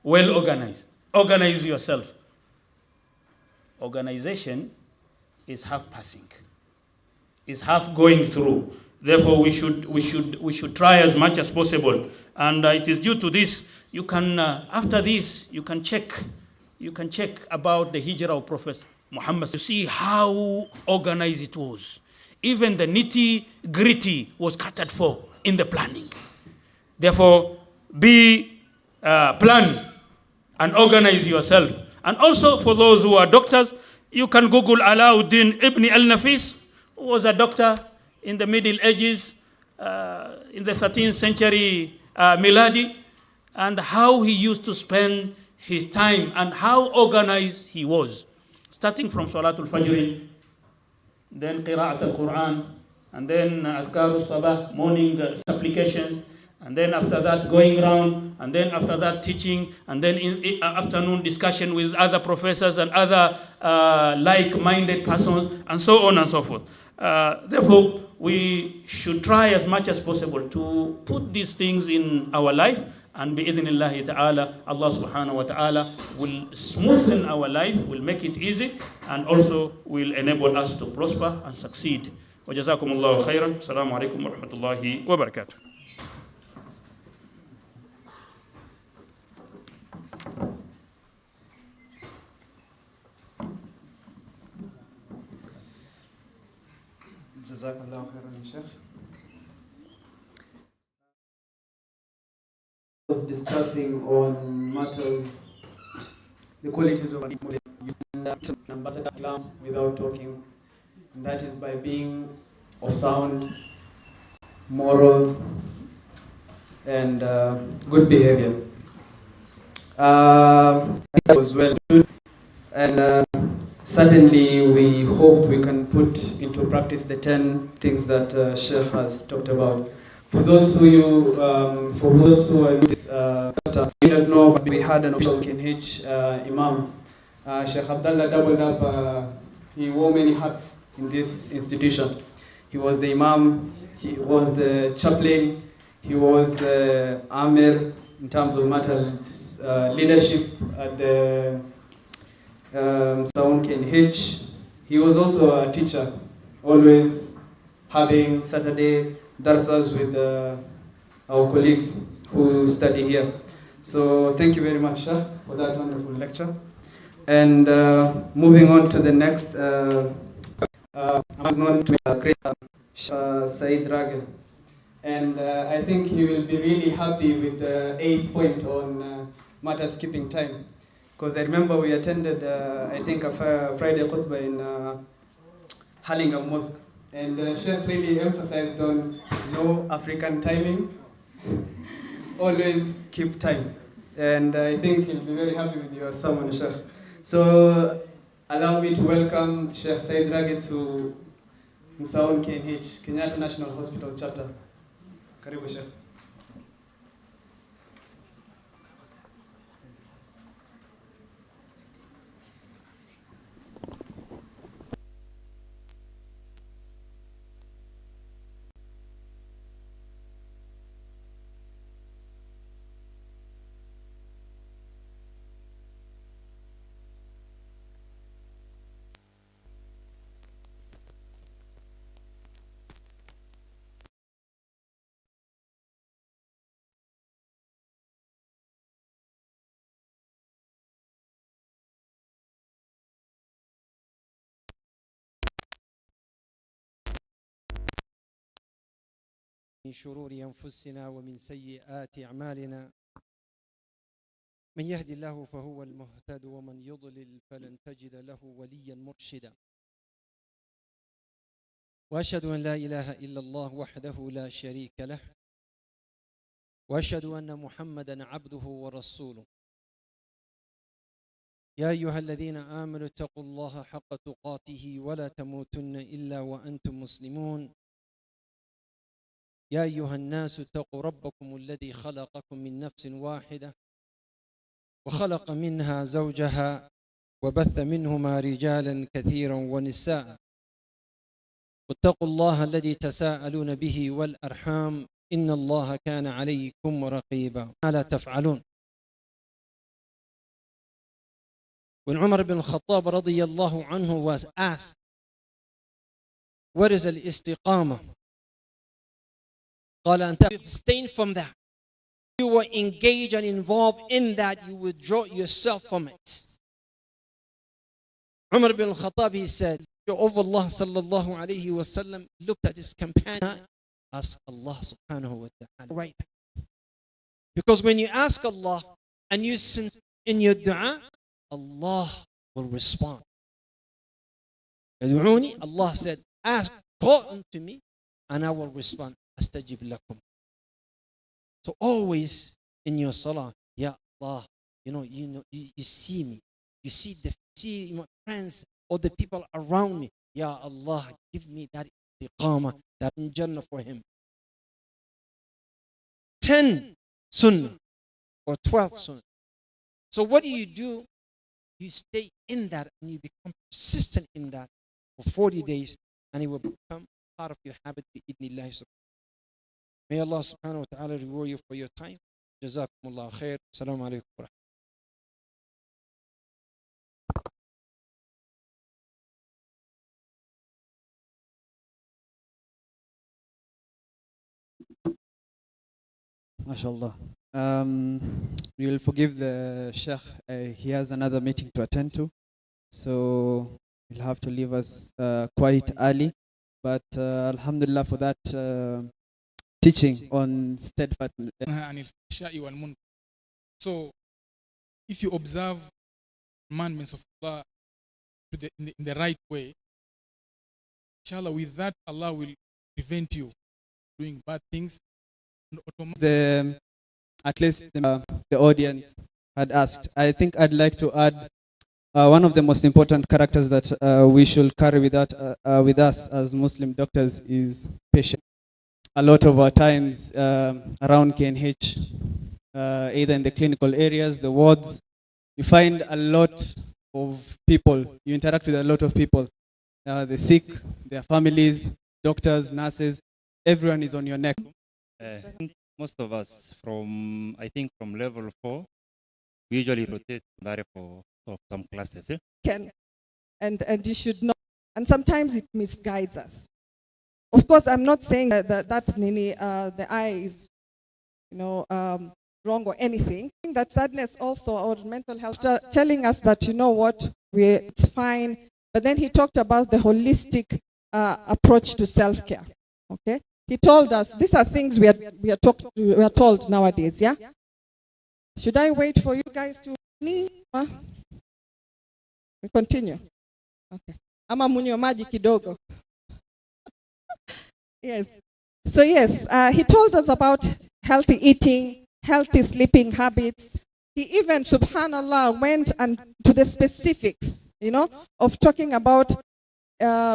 well organized. Organize yourself. Organization is half passing, is half going through. Therefore, we should try as much as possible. And it is due to this. You can after this you can check about the hijrah of Prophet Muhammad. You see how organized it was. Even the nitty-gritty was catered for in the planning. Therefore, plan and organize yourself. And also for those who are doctors, you can Google Alauddin ibn al-Nafis, who was a doctor in the Middle Ages, in the 13th century Miladi, and how he used to spend his time and how organized he was. Starting from Salatul Fajr, then Qira'at al-Quran, and then Azkar al-Sabah, morning supplications, and then after that going around, and then after that teaching, and then in afternoon discussion with other professors and other like-minded persons, and so on and so forth. Therefore, we should try as much as possible to put these things in our life, and bi'idhnillahi ta'ala, Allah subhanahu wa ta'ala will smoothen our life, will make it easy, and also will enable us to prosper and succeed. Wa jazakumullahu khairan. Assalamu alaikum wa rahmatullahi wa barakatuh. Jazakallahu khairan, Sheikh. Was discussing on matters, the qualities of Ambassador Islam without talking, and that is by being of sound morals and good behavior. It was well done, and certainly we hope we can put into practice the 10 things that Sheikh has talked about. For those who are you don't know, but we had an official Knh Imam, Sheikh Abdullah doubled up. He wore many hats in this institution. He was the Imam, he was the chaplain, he was the Amir in terms of matters leadership at the Msaun Knh. He was also a teacher, always having Saturday darsas with our colleagues who study here. So thank you very much, Sheikh, for that wonderful lecture. And moving on to the next, I was known to a great Said Ragil. And I think he will be really happy with the 8th point on matters keeping time. Because I remember we attended, I think, a Friday khutbah in Hallingham Mosque. And Sheikh really emphasized on no African timing, always keep time. And I think he'll be very happy with your sermon, Sheikh. So allow me to welcome Sheikh Said Ragil to Msaun Knh, Kenyatta National Hospital Chapter. Karibu, Sheikh. من شرور أنفسنا ومن سيئات أعمالنا من يهدي الله فهو المهتد ومن يضلل فلن تجد له وليا مرشدا وأشهد أن لا إله إلا الله وحده لا شريك له وأشهد أن محمدا عبده ورسوله يا أيها الذين آمنوا اتقوا الله حق تقاته ولا تموتن إلا وأنتم مسلمون يا أيها الناس اتقوا ربكم الذي خلقكم من نفس واحدة وخلق منها زوجها وبث منهما رجالا كثيرا ونساء واتقوا الله الذي تساءلون به والأرحام إن الله كان عليكم رقيبا. ما لا تفعلون. When Umar ibn Khattab radiyallahu anhu was asked, what is al-istiqamah? قال أنت abstain from that. You were engaged and involved in that, you withdraw yourself from it. Umar ibn Khattab, he said, over Allah sallallahu alayhi wa sallam looked at his companion, ask Allah subhanahu wa ta'ala, right? Because when you ask Allah and you sin in your dua, Allah will respond. Allah said, ask, call unto me, and I will respond. Astajib lakum. So always in your salah, Ya Allah, you see me, you see my friends or the people around me. Ya Allah, give me that istiqamah, that in Jannah for him. 10 sunnah or 12 sunnah. So what do? You stay in that and you become persistent in that for 40 days, and it will become part of your habit. May Allah subhanahu wa ta'ala reward you for your time. Jazakumullah khair. Assalamu alaikum wa rahmatullahi. MashaAllah. You will forgive the Sheikh. He has another meeting to attend to, so he'll have to leave us quite early. But Alhamdulillah for that teaching on steadfastness. So, if you observe commandments of Allah in the right way, inshallah, with that, Allah will prevent you doing bad things. At least the audience had asked. I think I'd like to add one of the most important characters that we should carry with us as Muslim doctors is patience. A lot of our times around KNH, either in the clinical areas, the wards, you find a lot of people, you interact with a lot of people, the sick, their families, doctors, nurses, everyone is on your neck. Most of us from level 4, we usually rotate for some classes. And you should know. And sometimes it misguides us. Of course, I'm not saying that the eye is, wrong or anything. I think that sadness also, or mental health, telling us that, it's fine. But then he talked about the holistic approach to self-care. Okay? He told us, these are things we are told nowadays, yeah? Should I wait for you guys to... We continue. Okay. Ama munyo maji kidogo. Yes. So yes, he told us about healthy eating, healthy sleeping habits. He even, subhanallah, went to the specifics, of talking about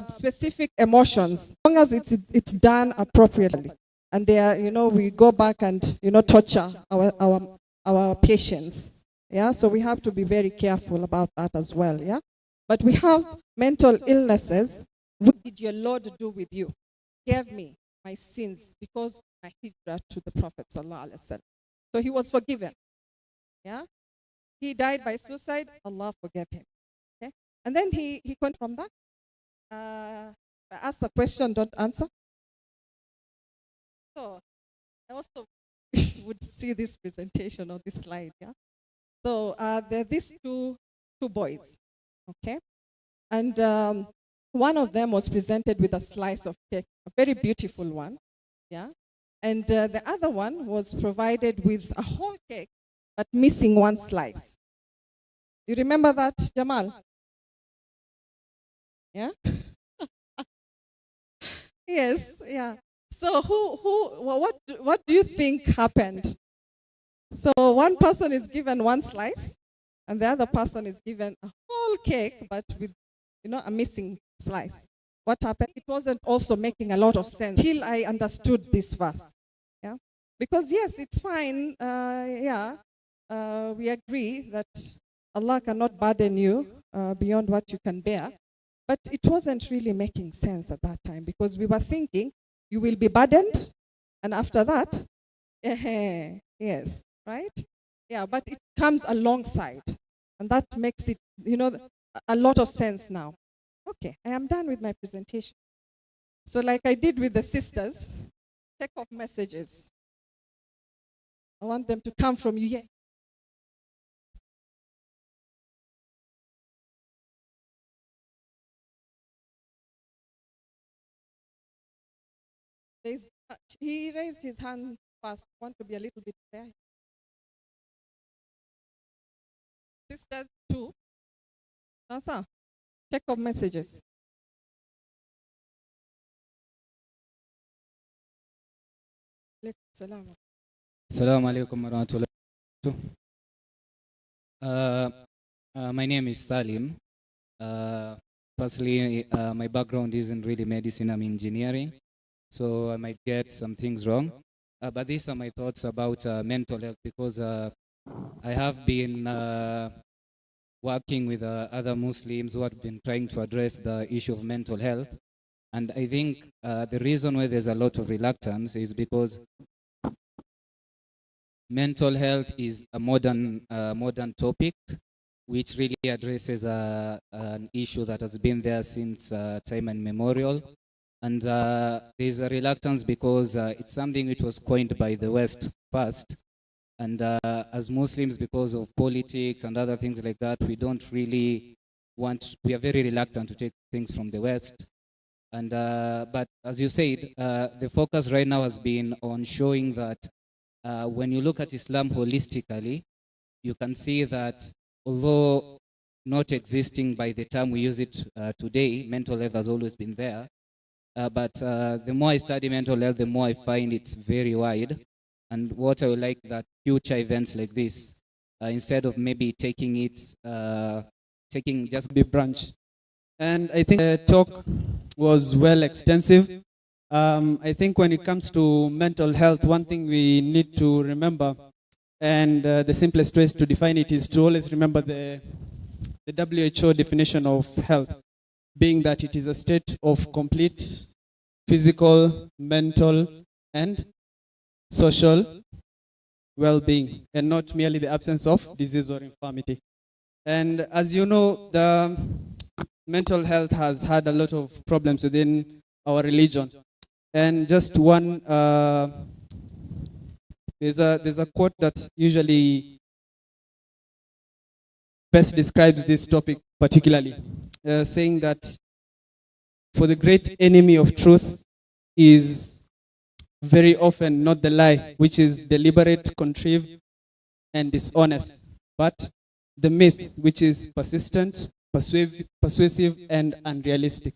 specific emotions, as long as it's done appropriately. And there, we go back and, torture our patients. Yeah, so we have to be very careful about that as well. Yeah, but we have mental illnesses. What did your Lord do with you? Gave me my sins because of my hijrah to the Prophet sallallahu alaihi wasallam. So he was forgiven. Yeah, he died by suicide. Allah forgave him. Okay, and then he went from that. I asked a question, don't answer. So I also would see this presentation on this slide. Yeah. So there are these two boys, okay, and one of them was presented with a slice of cake, a very beautiful one, yeah, and the other one was provided with a whole cake but missing one slice. You remember that, Jamal? Yeah. Yes. Yeah. So what do you think happened? So one person is given one slice, and the other person is given a whole cake, but with, a missing slice. What happened? It wasn't also making a lot of sense till I understood this verse. Yeah, because yes, it's fine. We agree that Allah cannot burden you beyond what you can bear, but it wasn't really making sense at that time because we were thinking you will be burdened, and after that, yes. Right? Yeah, but it comes alongside, and that makes it a lot of sense now. Okay, I am done with my presentation. So like I did with the sisters, take off messages. I want them to come from you here. He raised his hand first. Want to be a little bit fair. Sisters too. Now, sir, take off messages. Assalamu alaikum warahmatullahi wabarakatuh. My name is Salim. Firstly, my background isn't really medicine, I'm engineering. So I might get some things wrong. But these are my thoughts about mental health, because I have been working with other Muslims who have been trying to address the issue of mental health. And I think the reason why there's a lot of reluctance is because mental health is a modern topic, which really addresses an issue that has been there since time immemorial. And there's a reluctance because it's something which was coined by the West first. And as Muslims, because of politics and other things like that, we don't really we are very reluctant to take things from the West. And but as you said, the focus right now has been on showing that when you look at Islam holistically, you can see that although not existing by the time we use it today, mental health has always been there. But the more I study mental health, the more I find it's very wide. And what I would like that future events like this, instead of maybe taking just the branch. And I think the talk was well extensive. I think when it comes to mental health, one thing we need to remember, and the simplest way to define it is to always remember the WHO definition of health, being that it is a state of complete physical, mental, and social well-being, and not merely the absence of disease or infirmity. And as you know, the mental health has had a lot of problems within our religion. And just one, there's a quote that usually best describes this topic particularly, saying that for the great enemy of truth is very often not the lie, which is deliberate, contrived, and dishonest, but the myth, which is persistent, persuasive, and unrealistic.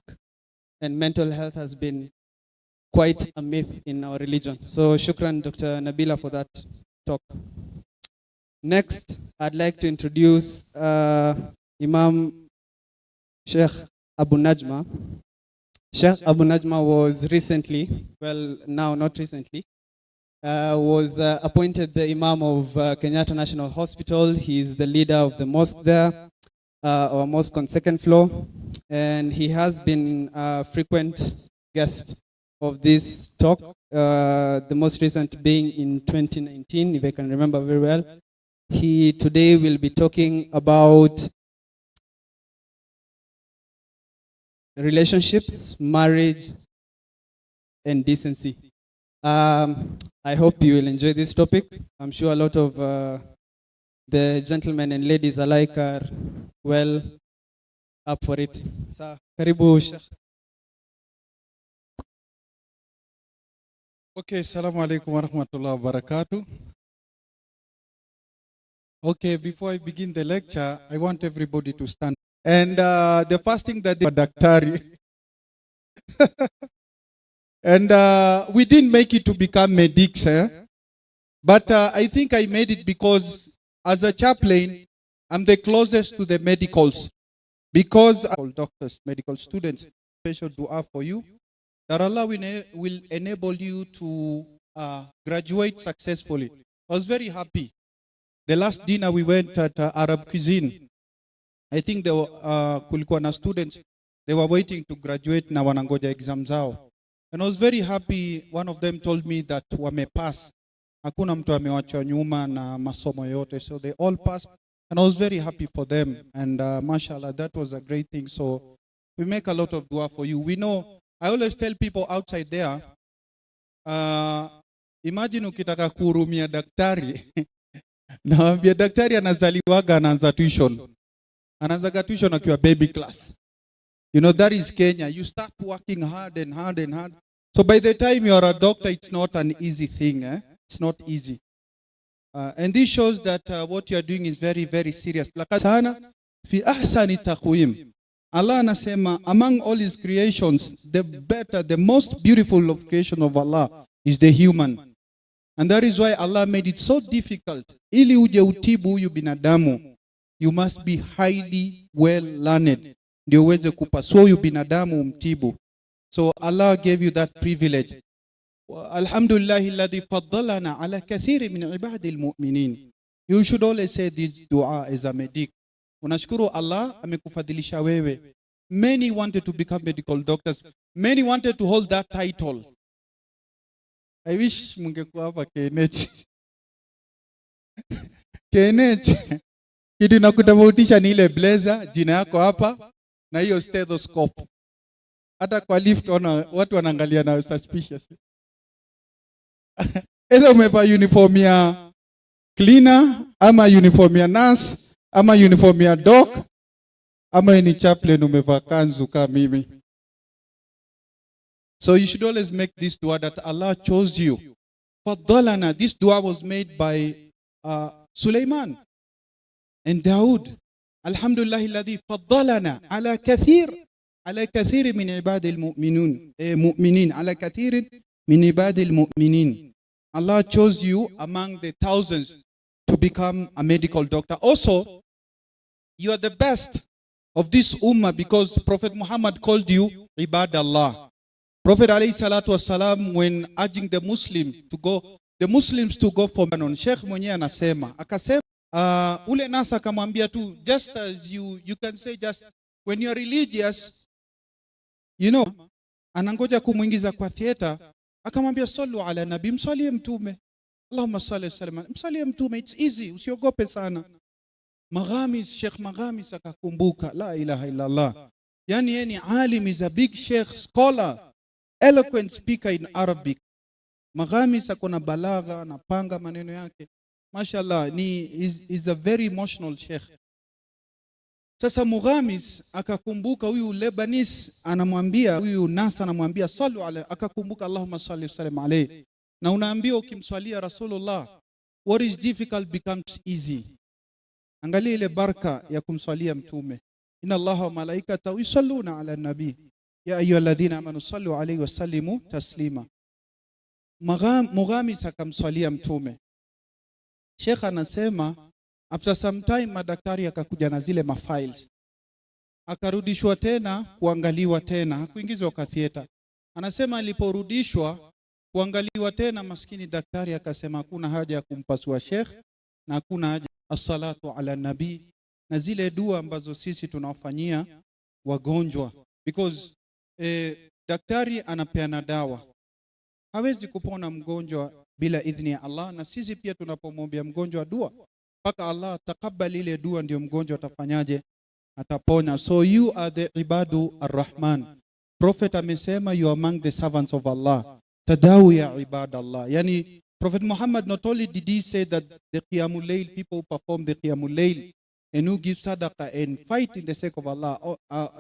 And mental health has been quite a myth in our religion. So shukran, Dr. Nabila, for that talk. Next, I'd like to introduce Imam Sheikh Abu Najma. Sheikh Abu Najma was recently, well, now not recently, was appointed the Imam of Kenyatta National Hospital. He is the leader of the mosque there, our mosque on second floor, and he has been a frequent guest of this talk, the most recent being in 2019, if I can remember very well. He today will be talking about relationships, marriage, and decency. I hope you will enjoy this topic. I'm sure a lot of the gentlemen and ladies alike are well up for it. So, karibu Sheikh. Okay, assalamu alaikum wa rahmatullahi wa barakatuh. Okay, before I begin the lecture, I want everybody to stand. And the first thing that they daktari. And we didn't make it to become medics, but I think I made it because as a chaplain, I'm the closest to the medicals. Because all doctors, medical students, special dua for you, that Allah will enable you to graduate successfully. I was very happy. The last dinner we went at Arab cuisine. I think there were kulikuwa na students, they were waiting to graduate na wanangoja exam zao. And I was very happy. One of them told me that wamepass. Hakuna mtu amewachwa nyuma na masomo yote. So they all passed. And I was very happy for them. And mashallah, that was a great thing. So we make a lot of dua for you. We know, I always tell people outside there, imagine ukitaka kuhurumia daktari. Naambia daktari anazaliwaga anaanza tuition. Anaanza tuition akiwa baby class. You know, that is Kenya. You start working hard and hard and hard. So by the time you are a doctor, it's not an easy thing. It's not easy. And this shows that what you are doing is very, very serious. Sana fi ahsani taqwim. Allah anasema, among all his creations, the better, the most beautiful of creation of Allah is the human. And that is why Allah made it so difficult. Ili uje utibu huyu binadamu, you must be highly well learned. Ndio uweze kupasua huyu binadamu umtibu. So Allah gave you that privilege. Alhamdulillahi alladhi faddalana ala kathiri min ibadil mu'minin. You should always say this dua as a medic. Unashukuru Allah amekufadhilisha wewe. Many wanted to become medical doctors. Many wanted to hold that title. I wish mungekuwa hapa KNH. KNH. Kitu nakutofautisha ni ile blazer, jina yako hapa, na hiyo stethoscope. Hata kwa lift watu wanaangalia na suspicious. Either umevaa uniform ya cleaner, ama uniform ya nurse, ama uniform ya doc, ama ni chaplain umevaa kanzu kama mimi. So you should always make this dua that Allah chose you. Faddalana. This dua was made by Sulaiman and Dawood. Alhamdulillah alladhi faddalana ala kathir min ibadil mu'minin. Ala kathir min ibadil mu'minin. Allah chose you among the thousands to become a medical doctor. Also, you are the best of this ummah because Prophet Muhammad called you Ibadallah. Prophet alayhi salatu wasalam, when urging the Muslims to go for Manon, Sheikh mwenyewe anasema, akasema, ule nasa akamwambia tu, just as you can say, just when you are religious, you know, anangoja kumuingiza kwa theater, akamwambia sallu ala nabi, msalie mtume. Allahumma salli sallam, msalie mtume, it's easy, usiogope sana. Sheikh Maghamis akakumbuka, la ilaha illa Allah. Yani yeye ni alim, is a big sheikh, scholar, eloquent speaker in Arabic. Maghamis akona balagha, anapanga maneno yake. Mashallah, is a very emotional sheikh. Sasa Maghamis akakumbuka huyu Lebanese anamwambia, huyu Nasa anamwambia sallu ala, akakumbuka Allahumma salli sallam alayhi. Na unaambiwa ukimswalia Rasulullah, what is difficult becomes easy. Angalia ile baraka ya kumswalia mtume. Inna Allaha wa malaikatahu yusalluna ala nabi. Ya ayyuhalladhina amanu sallu alayhi wa sallimu taslima. Maghamis akamswalia mtume. Sheikh anasema after some time madaktari akakuja na zile mafiles. Akarudishwa tena kuangaliwa tena, kuingizwa kwa theater. Anasema aliporudishwa kuangaliwa tena, maskini daktari akasema hakuna haja ya kumpasua Sheikh na hakuna haja as-salatu ala nabi na zile dua ambazo sisi tunawafanyia wagonjwa, because daktari anapeana dawa, hawezi kupona mgonjwa bila idhni ya Allah, na sisi pia tunapomwombea mgonjwa dua mpaka Allah takabali ile dua ndio mgonjwa atafanyaje, atapona. So you are the ibadu ar-Rahman. Prophet amesema you are among the servants of Allah. Tadawu ya ibadallah. Yani Prophet Muhammad, not only did he say that the Qiyamul Layl, people who perform the Qiyamul Layl and who give sadaqah and fight in the sake of Allah,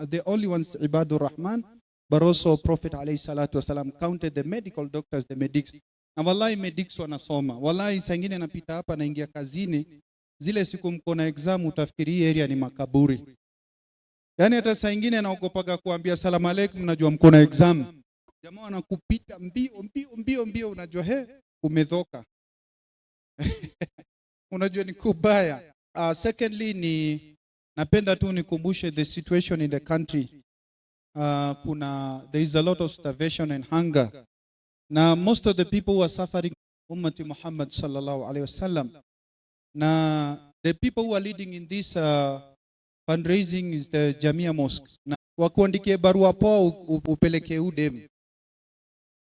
the only ones Ibadur Rahman, but also Prophet alayhi salatu wasalam counted the medical doctors, the medics. Na wallahi medics wanasoma. Wallahi sangine napita hapa naingia kazini, zile siku mko na exam utafikiri area ni makaburi. Yani hata saa nyingine naogopaga kuambia salamu alaykum, najua mko na exam. Jamaa wanakupita mbio, unajua umedhoka. Unajua ni kubaya. Secondly ni napenda tu nikumbushe the situation in the country. There is a lot of starvation and hunger. Now most of the people who are suffering ummati Muhammad sallallahu alaihi wasallam. Now the people who are leading in this fundraising is the Jamia Mosque. Na wakuandikie barua poa upeleke udem.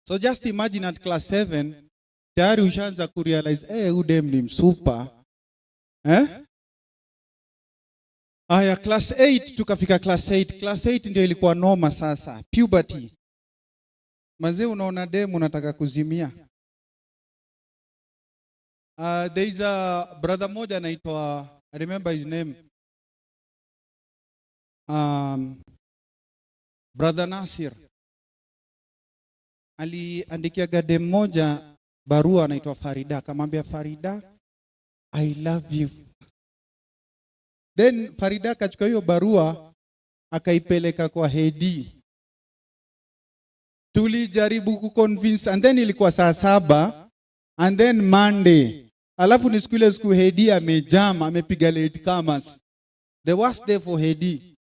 So just imagine at class 7 tayari ushaanza kurealize udem ni msupa. Aya, class 8 tukafika class 8. Class 8 ndio ilikuwa noma sasa. Puberty. Mazee unaona demu unataka kuzimia. There is a brother moja anaitwa, I remember his name. Brother Nasir. Aliandikia gade moja barua anaitwa Farida, akamwambia Farida, I love you. Then Farida akachukua hiyo barua akaipeleka kwa Hedi. Tulijaribu kuconvince, and then ilikuwa saa 7 and then Monday. Alafu ni siku Hedi amejama, amepiga late comers. The worst day for Hedi.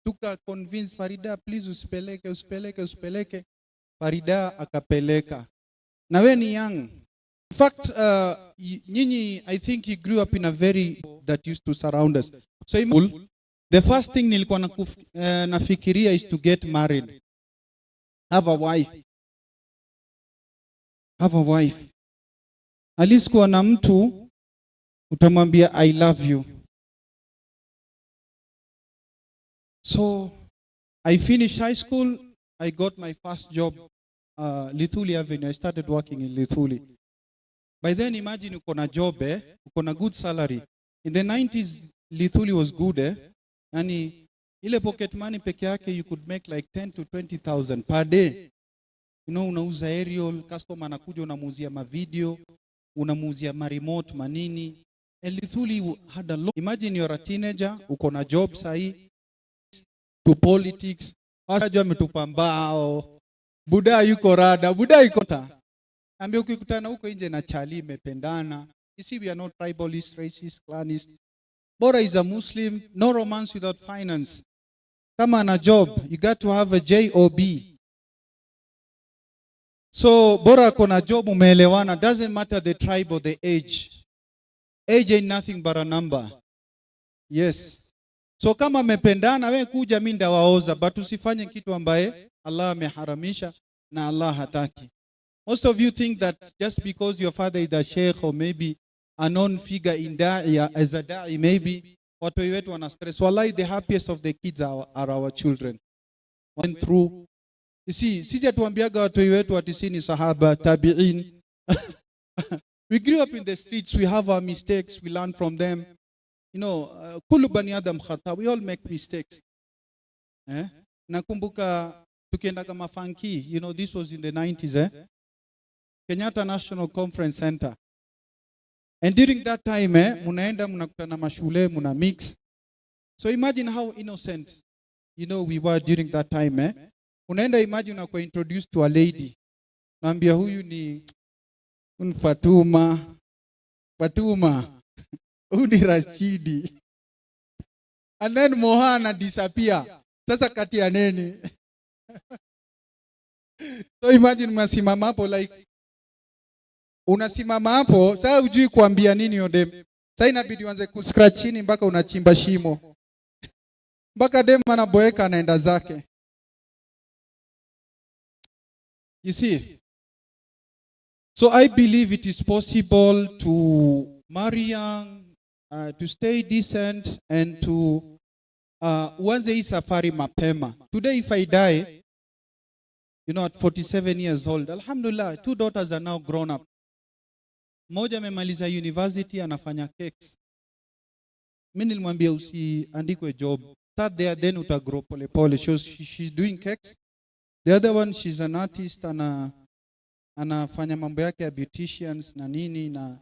Tuka convince Farida, please usipeleke. Farida akapeleka. Na we ni young. In fact, nyinyi, I think you grew up in a very that used to surround us. So the first thing nilikuwa nafikiria is to get married. Have a wife. At least kuwa na mtu utamwambia I love you. So I finished high school. I got my first job, Lithuli Avenue. I started working in Lithuli. By then, imagine uko na job, uko na good salary. In the 90s, Lithuli was good, Yani, ile pocket money peke yake, you could make like 10 to 20,000 per day. You know, unauza aerial, customer anakuja unamuuzia ma video, unamuuzia ma remote, manini. And Lithuli had a lot. Imagine you're a teenager, uko na job sahi, to politics. Wasajua ametupa mbao. Buda yuko rada, buda yuko ta. Ambia ukikutana huko nje na chali imependana. You see, we are not tribalist, racist, clanist. Bora is a Muslim, no romance without finance. Kama ana job, you got to have a job. So bora kona job umeelewana, doesn't matter the tribe or the age. Age ain't nothing but a number. Yes. So kama mependana, we kuja mimi ndawaoza, but usifanye kitu ambaye Allah ameharamisha na Allah hataki. Most of you think that just because your father is a sheikh or maybe a known figure in Da'iya, as a Da'i, maybe watu wetu wana stress. Wallahi, the happiest of the kids are our children. Went through. You see, sisi tuambiaga watu wetu watisini sahaba, tabi'in. We grew up in the streets, we have our mistakes, we learn from them. You know, kullu bani adam khata, we all make mistakes. Nakumbuka tukienda kama funky, you know, this was in the 90s, Kenyatta National Conference Center. And during that time, munaenda munakutana mashule, muna mix. So imagine how innocent, you know, we were during that time. Unaenda imagine unakuwa introduced to a lady. Naambia huyu ni Fatuma. Huyu ni Rashidi. And then Mohana disappear. Sasa kati ya nini? So imagine mnasimama hapo like unasimama hapo, sasa hujui kuambia nini yodem. Sasa inabidi uanze kuscratch chini mpaka unachimba shimo. Mpaka dem anaboeka anaenda zake. You see? So I believe it is possible to marry young, to stay decent, and to uanze hii safari mapema. Today if I die, you know, at 47 years old, alhamdulillah, 2 daughters are now grown up. Moja amemaliza university, anafanya cakes. Mimi nilimwambia usiandikwe job. Start there, then utagrow pole pole. She's doing cakes. The other one, she's an artist, anafanya mambo yake ya beauticians na nini na.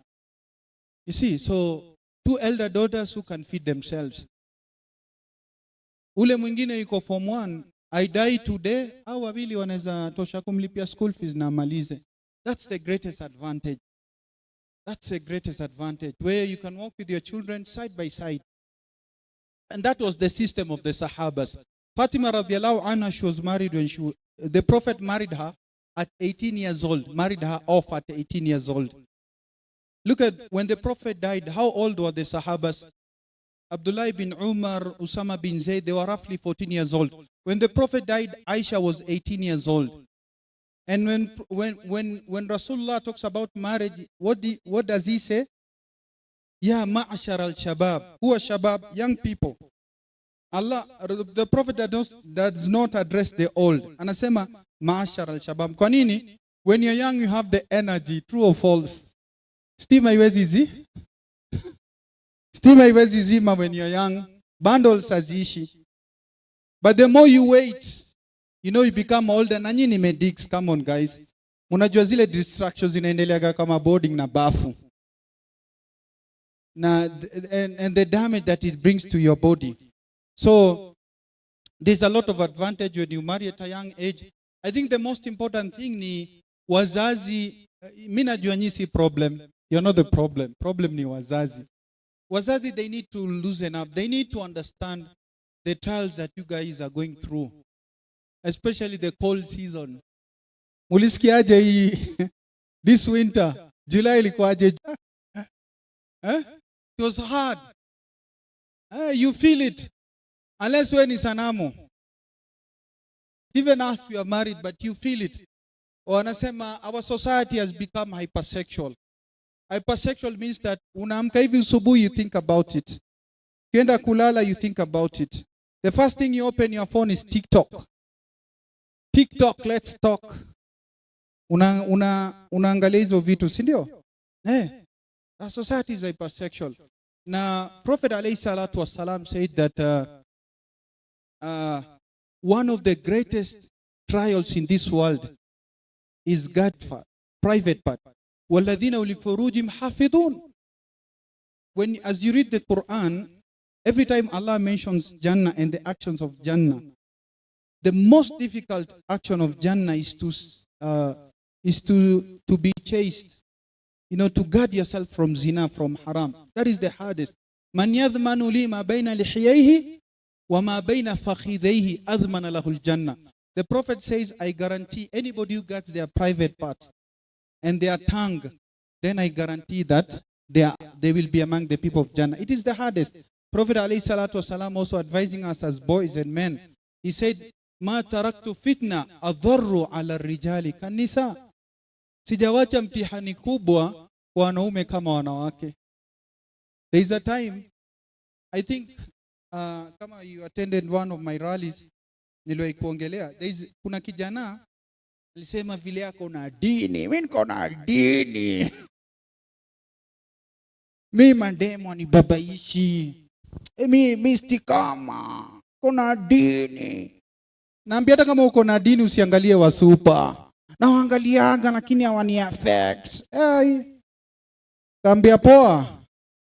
You see, so 2 elder daughters who can feed themselves. Ule mwingine yuko form 1, I die today, au wawili wanaweza tosha kumlipia school fees na amalize. That's the greatest advantage. That's the greatest advantage, where you can walk with your children side by side. And that was the system of the Sahabas. Fatima radiallahu anha, she was married when the Prophet married her at 18 years old, married her off at 18 years old. Look at when the Prophet died, how old were the Sahabas? Abdullah bin Umar, Usama bin Zayd, they were roughly 14 years old. When the Prophet died, Aisha was 18 years old. And when Rasulullah talks about marriage, what does he say? Ya ma'ashar al-shabab. Who are shabab? Young people. Allah, the prophet does not address the old. Anasema ma'ashar al-shabab. Kwa nini? When you're young you have the energy, true or false? Stima haiwezi zi? Stima haiwezi zima when you're young. Bundles haziishi. But the more you wait, you know you become older. Na nyinyi medics, come on guys. Unajua zile distractions zinaendelea kama boarding na bafu. And the damage that it brings to your body. So there's a lot of advantage when you marry at a young age. I think the most important thing ni wazazi. Mimi najua nyinyi si problem. You're not the problem. Problem ni wazazi. Wazazi, they need to loosen up. They need to understand the trials that you guys are going through, especially the cold season. Mulisikiaje hii this winter? July ilikuwaje? It was hard. You feel it. Unless when it's sanamu. Even us, we are married, but you feel it. Wanasema our society has become hypersexual. Hypersexual means that unaamka hivi usubuhi, you think about it. Kienda kulala, you think about it. The first thing you open your phone is TikTok. TikTok, let's talk. Unaangalia hizo vitu, si ndio? Our society is hypersexual. Now, Prophet alayhi salatu wasalam said that one of the greatest trials in this world is God private part. وَالَّذِينَ لِفُرُوجِهِمْ حَافِظُونَ. When, as you read the Quran, every time Allah mentions Jannah and the actions of Jannah, the most difficult action of Jannah is to be chaste. You know, to guard yourself from zina, from haram. That is the hardest. Man yadhmanu li ma bayna lihiyayhi wa ma bayna fakhidayhi adhmana lahul jannah. The Prophet says, I guarantee anybody who guards their private parts and their tongue, then I guarantee that they will be among the people of Jannah. It is the hardest. Prophet alayhi salatu wasalam also advising us as boys and men. He said, Ma taraktu fitna adharru ala rijali kanisa. Sijawacha mtihani kubwa kwa wanaume kama wanawake. There is a time, I think, kama you attended one of my rallies, niliwahi kuongelea, kuna kijana alisema vile yako na dini. Mimi niko na dini. Mimi mandemo ni babaishi. Mimi istikama. Kuna dini. Naambia hata kama uko na dini usiangalie wasupa. Na waangaliaga lakini hawani affect. Kaambia poa.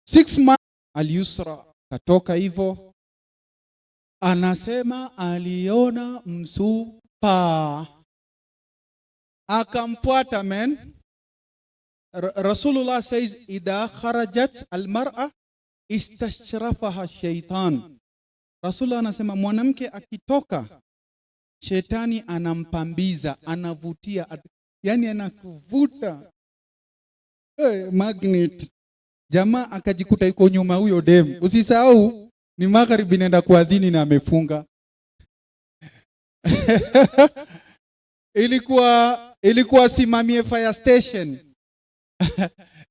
6 months al-Yusra katoka hivyo. Anasema aliona msupa. Akamfuata men. Rasulullah says idha kharajat al-mar'a istashrafaha shaitan. Rasulullah anasema mwanamke akitoka, shetani anampambiza, anavutia, yani anakuvuta. Magnet. Jamaa akajikuta yuko nyuma huyo dem. Usisahau ni magharibi nenda kuadhini na amefunga. Ilikuwa simamie fire station.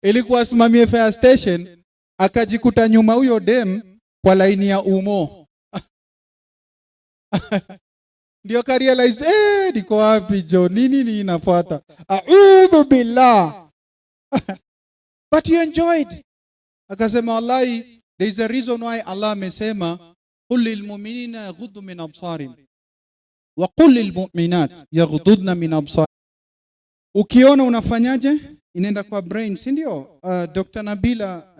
Ilikuwa simamie fire station, akajikuta nyuma huyo dem kwa laini ya umo. Ndio ka realize niko wapi jo, nini inafuata? A'udhu billah. But you enjoyed. Akasema wallahi, there is a reason why Allah amesema qul lil mu'minina yaghuddu min absarihim wa qul lil mu'minat yaghuddna min absarihim. Ukiona unafanyaje? Inaenda kwa brain, si ndio? Dr. Nabila,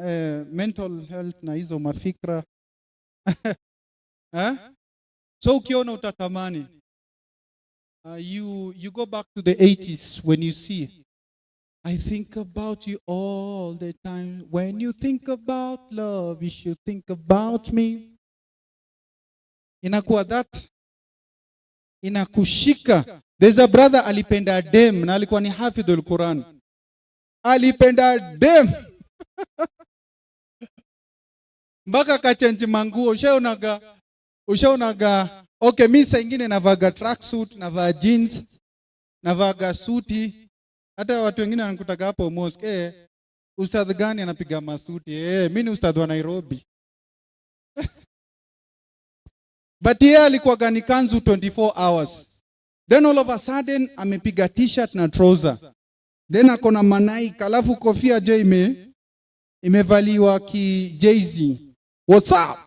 mental health na hizo mafikra. So ukiona utatamani. You go back to the 80s when you see, I think about you all the time. When you think about love, you should think about me. Inakuwa that. Inakushika. There's a brother alipenda dem na alikuwa ni hafidhul Quran. Alipenda dem. Mpaka kachange manguo. Ushaonaga. Okay, mimi saa nyingine navaga tracksuit, navaa jeans, navaga suti. Hata watu wengine wanakutaga hapo mosque, ustadh gani anapiga masuti? Mimi ni ustadh wa Nairobi. But yeye alikuwa gani kanzu 24 hours. Then all of a sudden amepiga t-shirt na trouser. Then akona manai kalafu kofia je imevaliwa ki Jay-Z. What's up?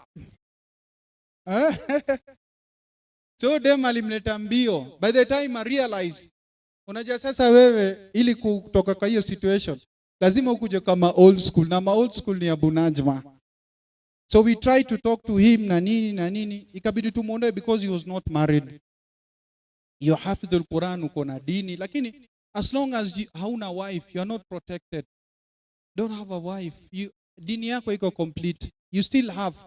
So dem alimleta mbio. By the time I realized, unajua sasa wewe ili kutoka kwa hiyo situation lazima ukuje kama old school, na ma old school ni Abu Najma. So we tried to talk to him na nini ikabidi tumuondoe because he was not married. You hafidh al-Quran, uko na dini, lakini as long as you hauna wife, you are not protected. Don't have a wife. Dini yako iko complete. You still have.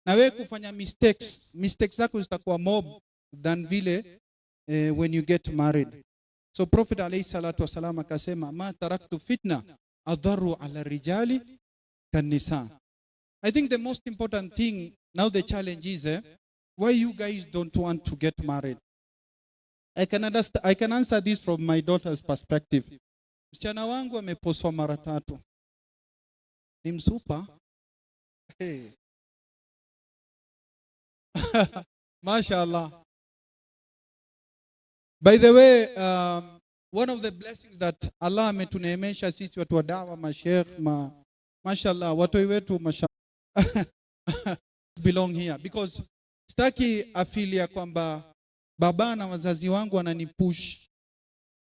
Na wewe kufanya mistakes zako zitakuwa mob than vile when you get married. So Prophet alayhi salatu wasalam akasema, ma taraktu fitna adharu ala rijali kanisa. I think the most important thing now, the challenge is why you guys don't want to get married. I can answer this from my daughter's perspective. Msichana wangu ameposwa mara 3. Ni msupa. Hey. Mashallah. By the way, one of the blessings that Allah ametuneemesha sisi watu wa dawa, masheikh, mashallah, watu wetu mashallah belong here, because sitaki afilia kwamba baba na wazazi wangu wananipush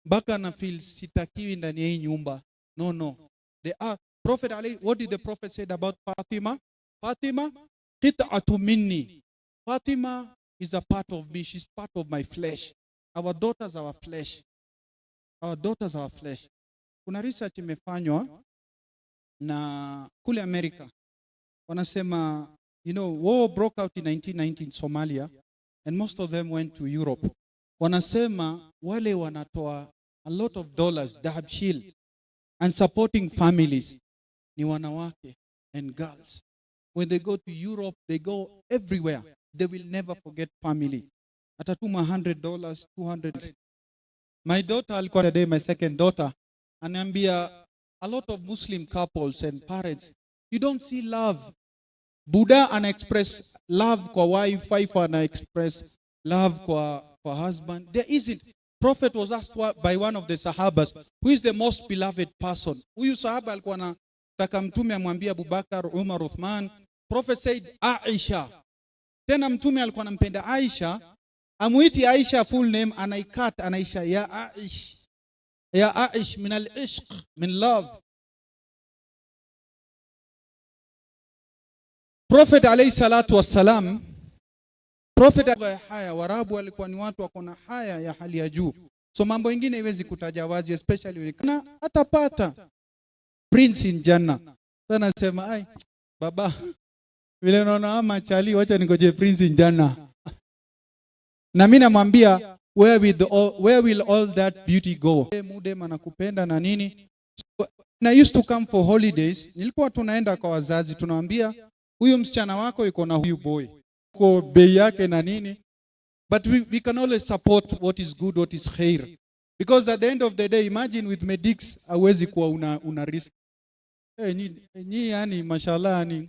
mpaka na feel sitakiwi ndani ya hii nyumba. No. They are Prophet Ali. What did the Prophet said about Fatima? Fatima qit'atu minni. Fatima is a part of me. She's part of my flesh. Our daughters are our flesh. Our daughters are our flesh. Kuna research imefanywa na kule America. Wanasema, war broke out in 1990 in Somalia, and most of them went to Europe. Wanasema wale wanatoa a lot of dollars, dahab shil, and supporting families ni wanawake and girls. When they go to Europe, they go everywhere. They will never forget family. Atatuma $100, $200. My daughter, alikuwa today, my second daughter, ananiambia a lot of Muslim couples and parents, you don't see love. Buddha ana express love kwa wife ana express love kwa husband. There isn't. Prophet was asked by one of the Sahabas, who is the most beloved person? Huyu sahaba alikuwa anataka mtume amwambie Abubakar, Umar, Uthman. Prophet said Aisha. Tena mtume alikuwa anampenda Aisha, amuiti Aisha full name, anaikat, anaisha ya Aish. Ya Aish min al-ishq, min love. Prophet alayhi salatu wassalam, Prophet haya, Warabu walikuwa ni watu wako na haya ya hali ya juu. So mambo mengine iwezi kutaja wazi, especially kana atapata prince in Jannah. Sana sema ai baba vile unaona ama chali, wacha ningoje prince in Jannah. Na mimi namwambia where will all that beauty go? Mude manakupenda na nini. So, I used to come for holidays. Nilikuwa tunaenda kwa wazazi, tunawaambia huyu msichana wako yuko na huyu boy, kwa bei yake na nini. But we can always support what is good, what is khair, because at the end of the day, imagine with medics hawezi kuwa una risk. Ni yani mashallah, yani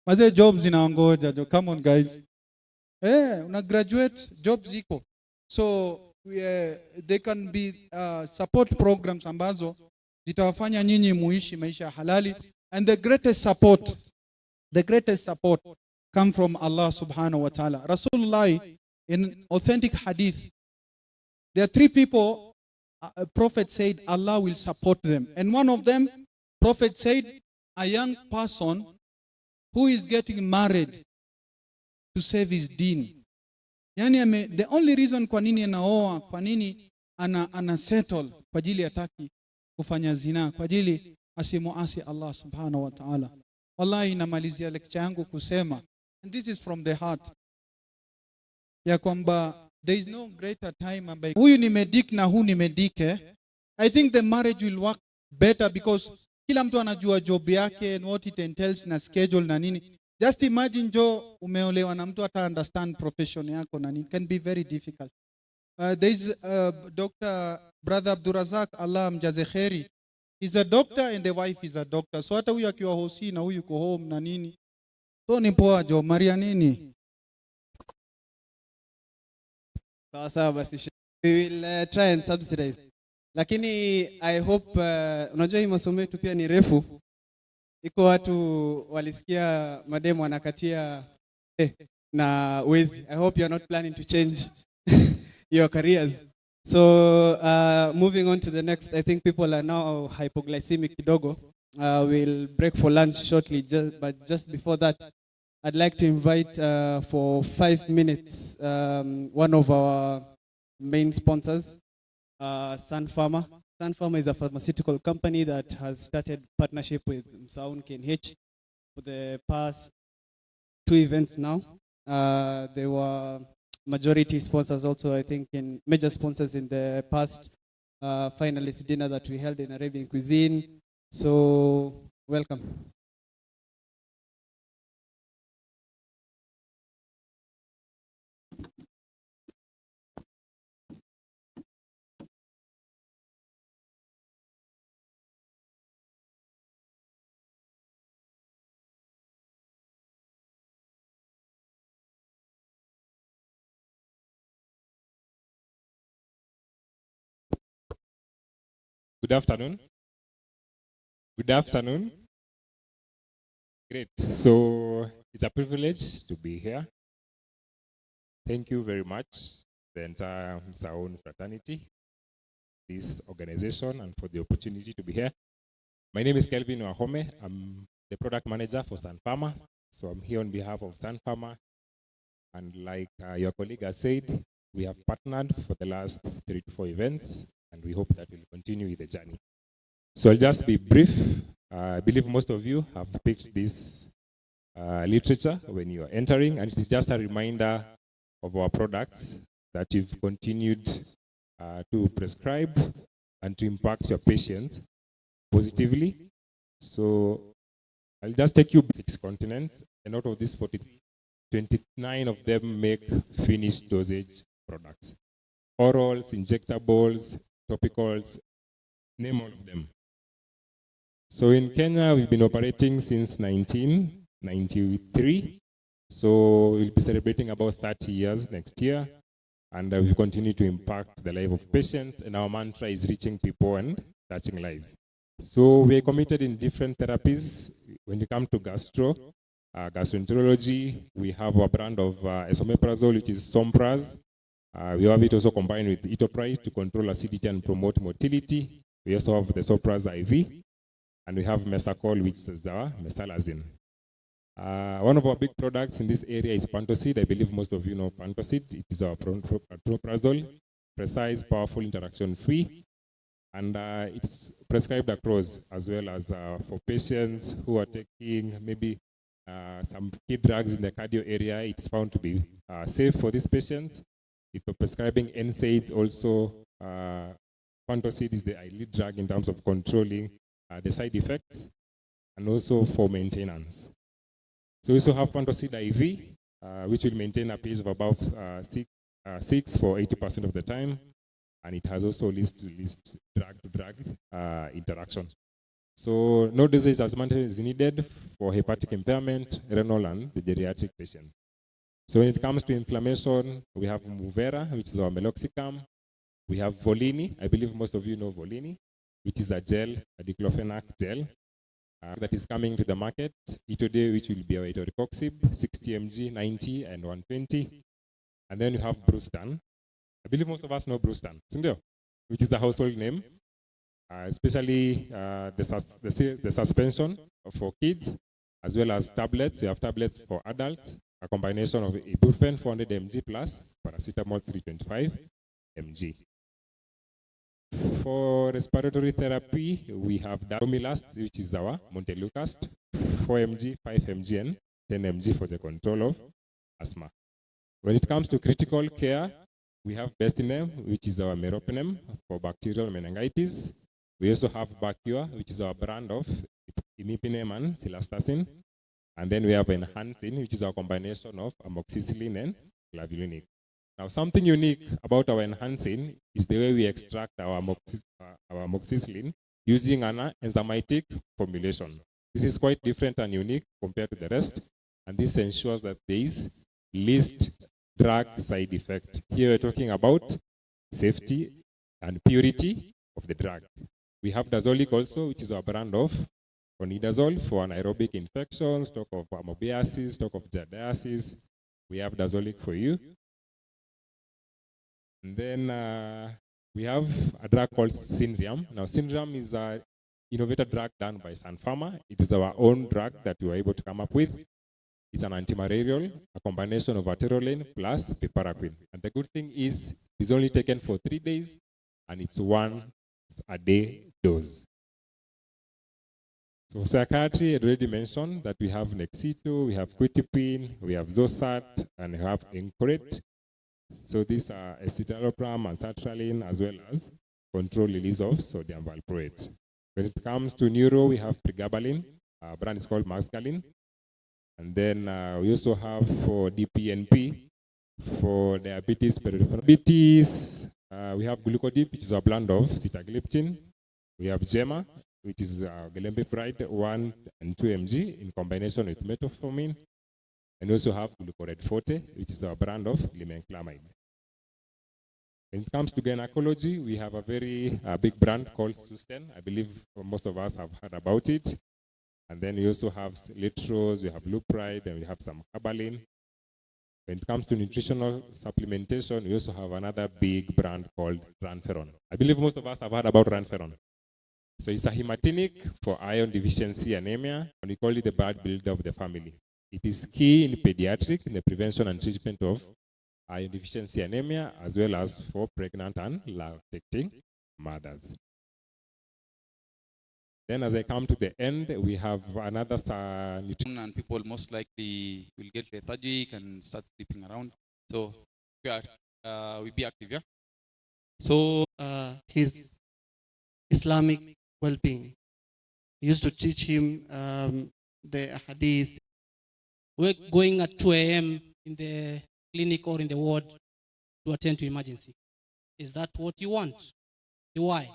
maze jobs zinaongoja. Come on guys, una graduate, jobs ziko. So they can be support programs ambazo zitawafanya nyinyi muishi maisha halali, and the greatest support come from Allah subhanahu wa ta'ala. Rasulullah, in authentic hadith, there are 3 people a prophet said Allah will support them, and one of them, prophet said, a young person who is getting married to save his deen. Yani the only reason kwa nini anaoa, kwa nini ana settle, kwa ajili hataki kufanya zina, kwa ajili asimuasi Allah subhanahu wa ta'ala. Wallahi namalizia lecture yangu kusema, and this is from the heart, ya kwamba there is no greater time ambaye huyu ni medic na huyu ni medike. I think the marriage will work better because kila mtu anajua job yake and what it entails na schedule na nini. Just imagine jo umeolewa na mtu hata understand profession yako na nini. It can be very difficult. There is Dr. Brother Abdurazak, Allah mjaze kheri. He's a doctor and the wife is a doctor. So hata huyu akiwa hosi na huyu yuko home na nini. So ni poa jo, Maria nini. Sawa sawa basi. We will try and subsidize. Lakini I hope unajua hii masomo yetu pia ni refu. Iko watu walisikia mademu wanakatia na wezi. I hope you're not planning to change your careers. So moving on to the next, I think people are now hypoglycemic kidogo. We'll break for lunch shortly, but just before that, I'd like to invite for 5 minutes one of our main sponsors, Sun Pharma. Sun Pharma is a pharmaceutical company that has started partnership with Msaun Knh for the past 2 events now. They were majority sponsors also, I think, in major sponsors in the past finalist dinner that we held in Arabian cuisine. So, welcome. Good afternoon. Good afternoon. Great. So it's a privilege to be here. Thank you very much, the entire Msaun fraternity, this organization, and for the opportunity to be here. My name is Kelvin Wahome. I'm the product manager for Sun Pharma. So I'm here on behalf of Sun Pharma. And like your colleague has said, we have partnered for the last 3 to 4 events, and we hope that we'll continue with the journey. So I'll just be brief. I believe most of you have picked this literature when you are entering, and it is just a reminder of our products that you've continued to prescribe and to impact your patients positively. So I'll just take you 6 continents, and out of these 29 of them make finished dosage products. Orals, injectables, topicals, name all of them. So in Kenya, we've been operating since 1993. So we'll be celebrating about 30 years next year. And we continue to impact the life of patients. And our mantra is reaching people and touching lives. So we're committed in different therapies. When you come to gastroenterology, we have a brand of esomeprazole, which is Sompraz. We have it also combined with etopride to control acidity and promote motility. We also have the Sopraz IV. And we have Mesacol, which is mesalazine. One of our big products in this area is Pantocid. I believe most of you know Pantocid. It is our pantoprazole, precise, powerful, interaction-free. And it's prescribed across, as well as for patients who are taking maybe some key drugs in the cardio area. It's found to be safe for these patients. If you're prescribing NSAIDs also, Pantocid is the lead drug in terms of controlling the side effects and also for maintenance. So we also have Pantocid IV, which will maintain a pace of about 6 for 80% of the time. And it has also list drug-to-drug interaction. So no dosage as much is needed for hepatic impairment, renal, and the geriatric patient. So when it comes to inflammation, we have Muvera, which is our meloxicam. We have Volini. I believe most of you know Volini, which is a gel, a diclofenac gel, that is coming to the market today, which will be our etocoxib, 60 mg, 90, and 120. And then you have Brustan. I believe most of us know Brustan, which is a household name, especially the suspension for kids, as well as tablets. We have tablets for adults, a combination of ibuprofen 400 mg plus paracetamol 325 mg. For respiratory therapy, we have Daromilast, which is our Montelukast, 4 mg, 5 mg, and 10 mg for the control of asthma. When it comes to critical care, we have Bestinem, which is our meropenem for bacterial meningitis. We also have Bacua, which is our brand of imipenem and cilastazine. And then we have Enhancin, which is our combination of amoxicillin and clavulanic. Now, something unique about our Enhancin is the way we extract our amoxicillin using an enzymatic formulation. This is quite different and unique compared to the rest, and this ensures that there is least drug side effect. Here we're talking about safety and purity of the drug. We have Dazolic also, which is our brand of Onidazole for anaerobic infections, talk of amoebiasis, talk of giardiasis. We have Dazolic for you. And then we have a drug called Syndrium. Now, Syndrium is an innovative drug done by Sun Pharma. It is our own drug that we were able to come up with. It's an antimalarial, a combination of ateroline plus piperaquine. And the good thing is, it's only taken for 3 days, and it's once a day dose. So psychiatry, I already mentioned that we have Nexito, we have Quitipin, we have Zosat, and we have Encoret. So these are escitalopram and sertraline, as well as controlled release of sodium valproate. When it comes to neuro, we have pregabalin. Our brand is called Mascalin. And then we also have for DPNP, for diabetes, diabetes. We have glucodip, which is a blend of sitagliptin. We have Gemma, which is galembepride 1 and 2 mg in combination with metformin. And we also have glucored forte, which is our brand of glimenclamide. When it comes to gynecology, we have a very big brand called Susten. I believe most of us have heard about it. And then we also have Litros, we have Lupride, and we have some Cabalin. When it comes to nutritional supplementation, we also have another big brand called Ranferon. I believe most of us have heard about Ranferon. So it's a hematinic for iron deficiency anemia, and we call it the bad builder of the family. It is key in pediatric in the prevention and treatment of iron deficiency anemia, as well as for pregnant and lactating mothers. Then as I come to the end, we have another nutrition. And people most likely will get lethargic and start sleeping around. So we be active, yeah? So his Islamic well-being. We used to teach him the hadith. We're going at 2 a.m. in the clinic or in the ward to attend to emergency. Is that what you want? Why?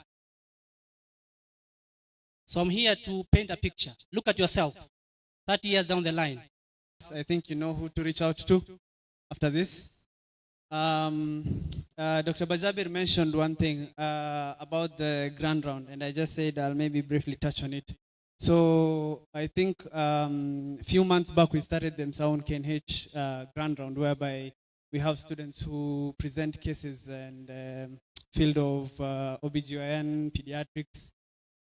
So I'm here to paint a picture. Look at yourself 30 years down the line. I think you know who to reach out to after this. Dr. Bajabir mentioned one thing about the grand round, and I just said I'll maybe briefly touch on it. So I think a few months back we started the Msaun Knh grand round, whereby we have students who present cases in field of OBGYN, pediatrics,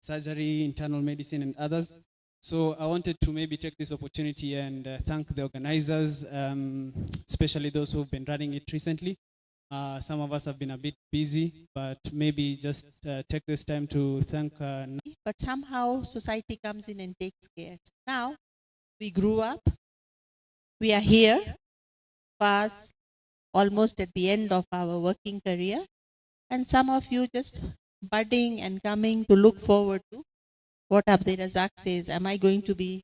surgery, internal medicine, and others. So I wanted to maybe take this opportunity and thank the organizers, especially those who've been running it recently. Some of us have been a bit busy, but maybe just take this time to thank. But somehow society comes in and takes care. Now we grew up, we are here, past almost at the end of our working career, and some of you just budding and coming to look forward to what Abdi Razak says. Am I going to be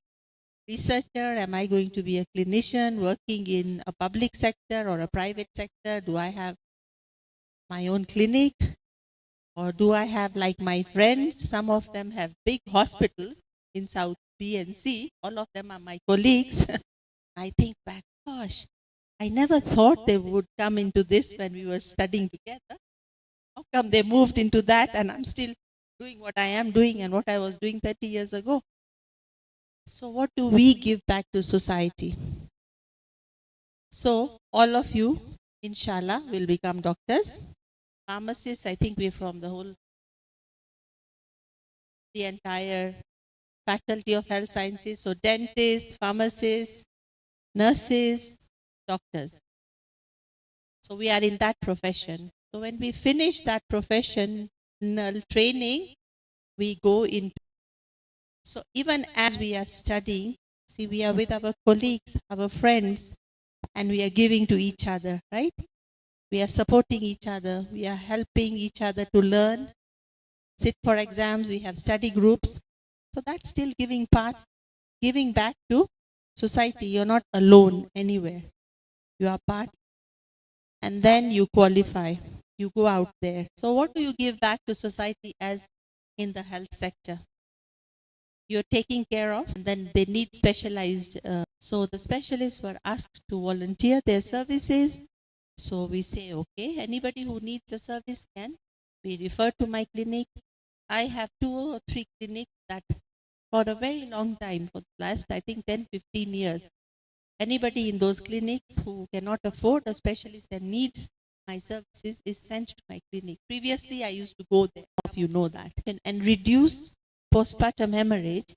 a researcher? Am I going to be a clinician working in a public sector or a private sector? Do I have my own clinic? Or do I have, like my friends, some of them have big hospitals in South B and C. All of them are my colleagues. I think back, gosh, I never thought they would come into this when we were studying together. How come they moved into that and I'm still doing what I am doing and what I was doing 30 years ago? So what do we give back to society? So all of you, inshallah, will become doctors. Pharmacists, I think we're from the entire faculty of health sciences. So dentists, pharmacists, nurses, doctors. So we are in that profession. So when we finish that professional training, we go into. So even as we are studying, see, we are with our colleagues, our friends, and we are giving to each other, right? We are supporting each other. We are helping each other to learn, sit for exams. We have study groups. So that's still giving back to society. You're not alone anywhere. You are part. And then you qualify. You go out there. So what do you give back to society as in the health sector? You're taking care of, and then they need specialized. So the specialists were asked to volunteer their services So we say, okay, anybody who needs a service can be referred to my clinic. I have 2 or 3 clinics that for a very long time, for the last, I think, 10, 15 years, anybody in those clinics who cannot afford a specialist and needs my services is sent to my clinic. Previously, I used to go there, if you know that, and reduce postpartum hemorrhage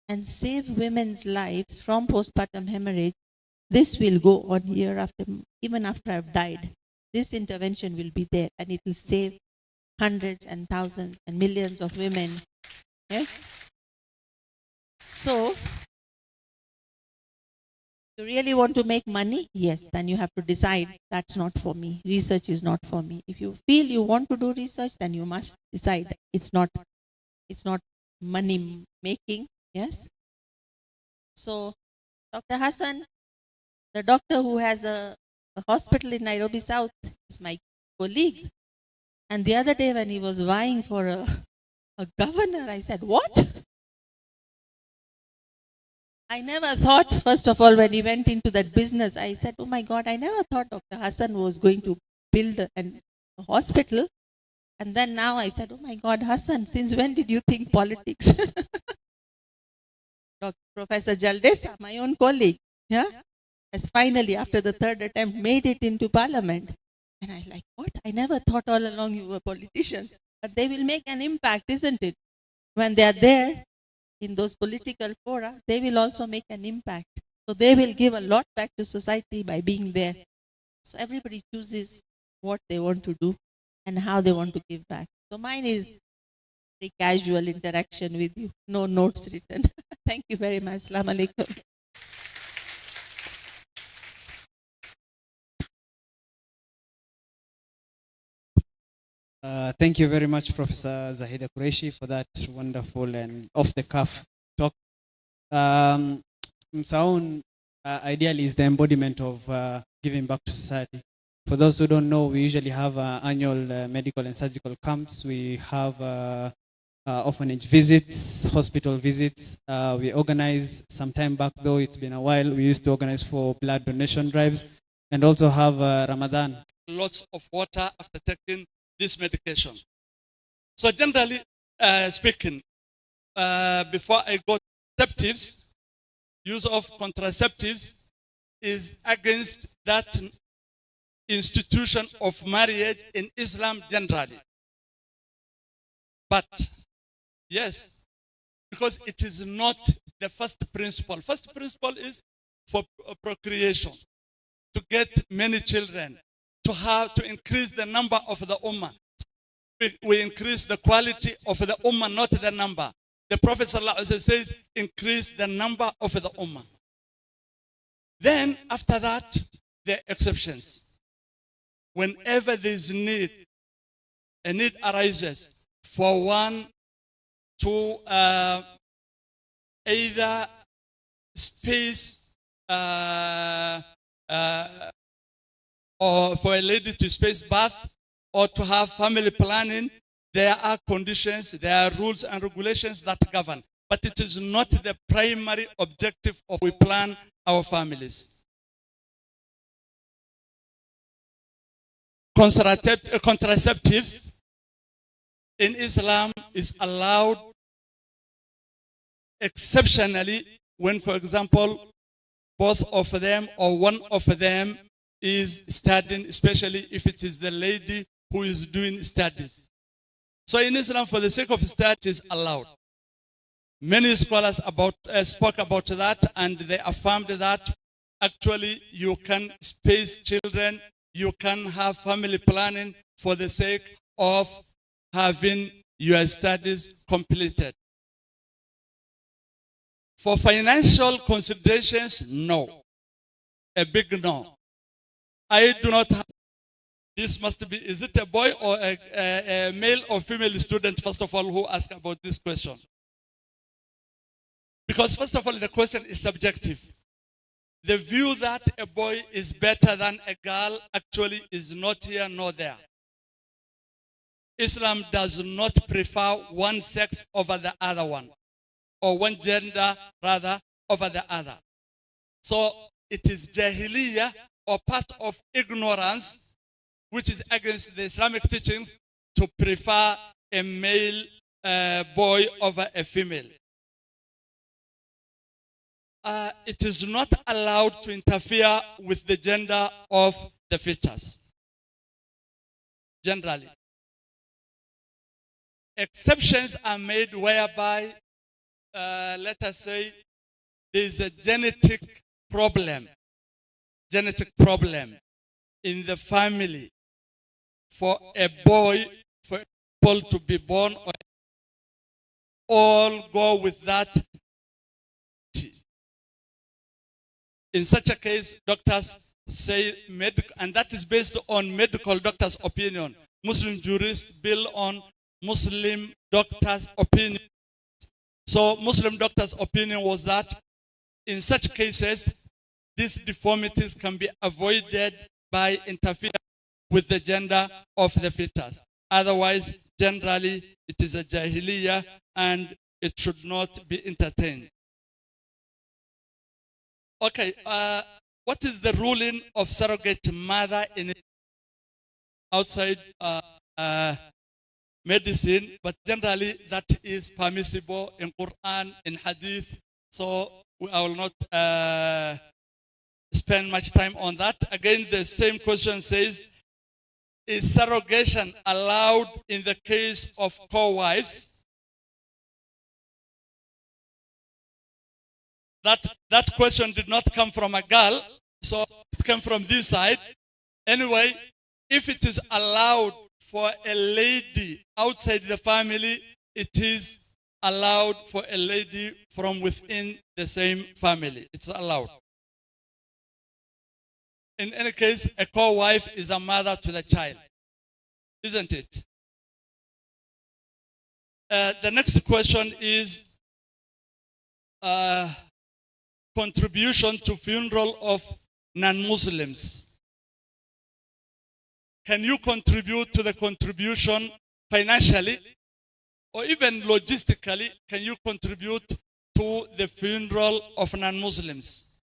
and save women's lives from postpartum hemorrhage. This will go on year after, even after I've died. This intervention will be there and it will save hundreds and thousands and millions of women. Yes? So, you really want to make money? Yes, then you have to decide that's not for me. Research is not for me. If you feel you want to do research, then you must decide it's not money making. Yes? So, Dr. Hassan, the doctor who has a hospital in Nairobi South, is my colleague. And the other day when he was vying for a governor, I said, what? I never thought, first of all, when he went into that business, I said, oh my God, I never thought Dr. Hassan was going to build a hospital. And then now I said, oh my God, Hassan, since when did you think politics? Professor Jaldesa, my own colleague, yeah, has finally, after the 3rd attempt, made it into parliament. And I like, what? I never thought all along you were politicians. But they will make an impact, isn't it? When they are there in those political fora, they will also make an impact. So they will give a lot back to society by being there. So everybody chooses what they want to do and how they want to give back. So mine is very casual interaction with you. No notes written. Thank you very much. Assalamu alaikum. Thank you very much, Professor Zahida Qureshi, for that wonderful and off-the-cuff talk. Msaun ideally is the embodiment of giving back to society. For those who don't know, we usually have annual medical and surgical camps. We have orphanage visits, hospital visits. We organize some time back, though it's been a while, we used to organize for blood donation drives and also have Ramadan. Lots of water after taking this medication. So generally speaking, before I go to contraceptives, use of contraceptives is against that institution of marriage in Islam generally. But yes, because it is not the first principle. First principle is for procreation, to get many children, to increase the number of the ummah. We increase the quality of the ummah, not the number. The Prophet ﷺ says, increase the number of the ummah. Then after that, there are exceptions. Whenever there is need, a need arises for one to either space or for a lady to space birth or to have family planning, there are conditions, there are rules and regulations that govern. But it is not the primary objective of we plan our families. Contraceptives in Islam is allowed exceptionally when, for example, both of them or one of them is studying, especially if it is the lady who is doing studies. So in Islam, for the sake of study, it is allowed. Many scholars spoke about that, and they affirmed that actually you can space children, you can have family planning for the sake of having your studies completed. For financial considerations, no. A big no. I do not have, this must be, is it a boy or a male or female student, first of all, who asked about this question? Because first of all, the question is subjective. The view that a boy is better than a girl actually is not here nor there. Islam does not prefer one sex over the other one, or one gender rather over the other. So it is jahiliyyah or part of ignorance, which is against the Islamic teachings, to prefer a male boy over a female. It is not allowed to interfere with the gender of the fetus, generally. Exceptions are made whereby, let us say, there is a genetic problem in the family for a boy, for people to be born, or all go with that. In such a case, doctors say, and that is based on medical doctors' opinion. Muslim jurists build on Muslim doctors' opinion. So Muslim doctors' opinion was that in such cases, these deformities can be avoided by interfering with the gender of the fetus. Otherwise, generally, it is a jahiliyyah and it should not be entertained. Okay, what is the ruling of surrogate mother in outside medicine? But generally, that is permissible in Quran, in Hadith. So I will not spend much time on that. Again, the same question says, is surrogation allowed in the case of co-wives? That question did not come from a girl, so it came from this side. Anyway, if it is allowed for a lady outside the family, it is allowed for a lady from within the same family. It's allowed. In any case, a co-wife is a mother to the child, isn't it? The next question is contribution to funeral of non-Muslims. Can you contribute to the contribution financially or even logistically? Can you contribute to the funeral of non-Muslims?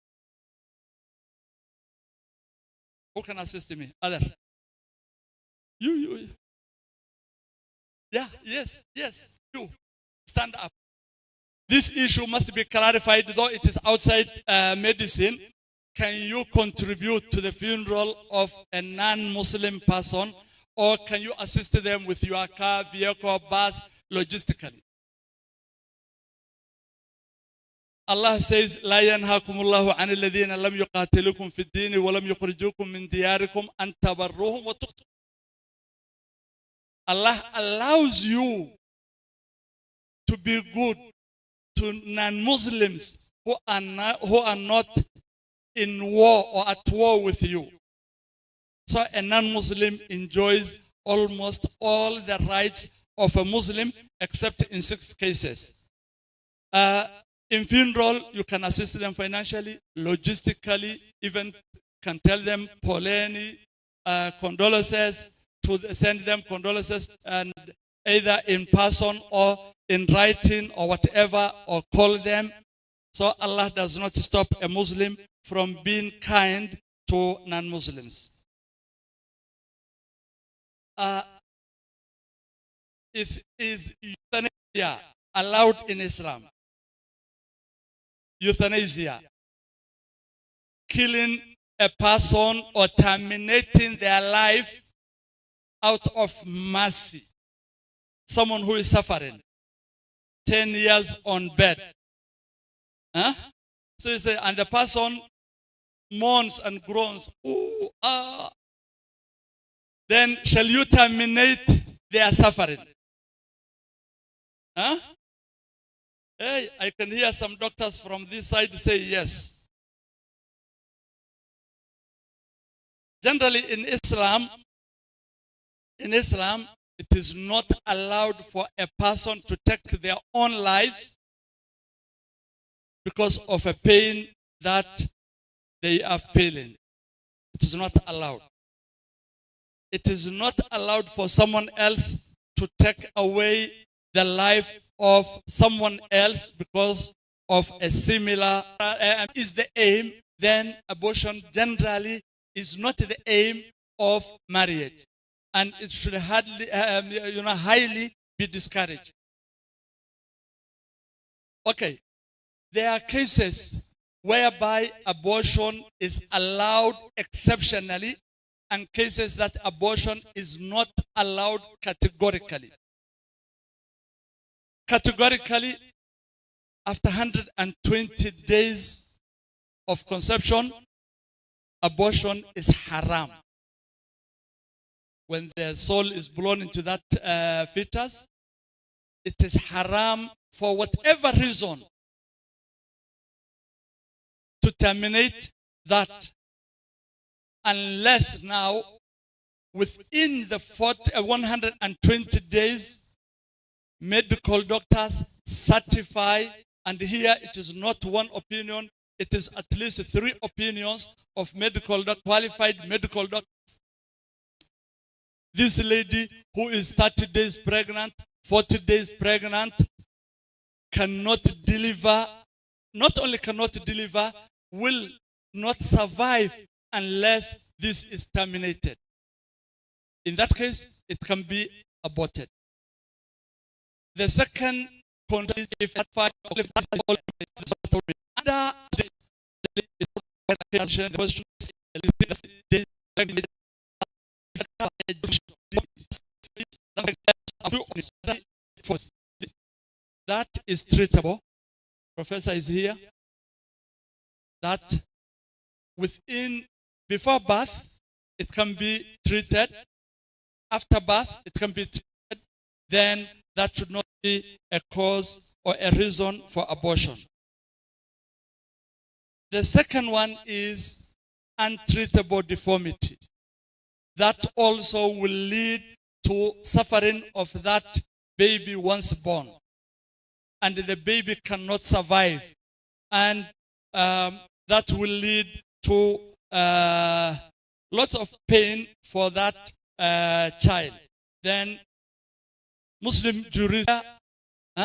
Who can assist me? Other? You. Yeah, yes, you. Stand up. This issue must be clarified, though it is outside medicine. Can you contribute to the funeral of a non-Muslim person, or can you assist them with your car, vehicle, bus, logistically? Allah says, لا ينهاكم الله عن الذين لم يقاتلوكم في الدين ولم يخرجوكم من دياركم أن تبروهم وتقسطوا. Allah allows you to be good to non-Muslims who are not in war or at war with you. So a non-Muslim enjoys almost all the rights of a Muslim except in 6 cases. In funeral, you can assist them financially, logistically, even can tell them poleni, condolences, to send them condolences, and either in person or in writing or whatever, or call them. So Allah does not stop a Muslim from being kind to non-Muslims. Is euthanasia allowed in Islam? Euthanasia, killing a person or terminating their life out of mercy. Someone who is suffering, 10 years on bed. So you say, and the person moans and groans. Ooh, Then shall you terminate their suffering? Hey, I can hear some doctors from this side say yes. Generally in Islam, it is not allowed for a person to take their own lives because of a pain that they are feeling. It is not allowed. It is not allowed for someone else to take away the life of someone else because of a similar is the aim. Then abortion generally is not the aim of marriage, and it should hardly, highly be discouraged. Okay, there are cases whereby abortion is allowed exceptionally, and cases that abortion is not allowed categorically. Categorically, after 120 days of conception, abortion is haram. When the soul is blown into that fetus, it is haram for whatever reason to terminate that, unless now within the 120 days medical doctors certify, and here it is not one opinion, it is at least 3 opinions of qualified medical doctors. This lady who is 30 days pregnant, 40 days pregnant, cannot deliver, not only cannot deliver, will not survive unless this is terminated. In that case, it can be aborted. The second condition is if that is treatable. Professor is here. That before birth, it can be treated. After birth, it can be treated. Then that should not be a cause or a reason for abortion. The second one is untreatable deformity. That also will lead to suffering of that baby once born. And the baby cannot survive. And that will lead to lots of pain for that child. Then Muslim jurisprudence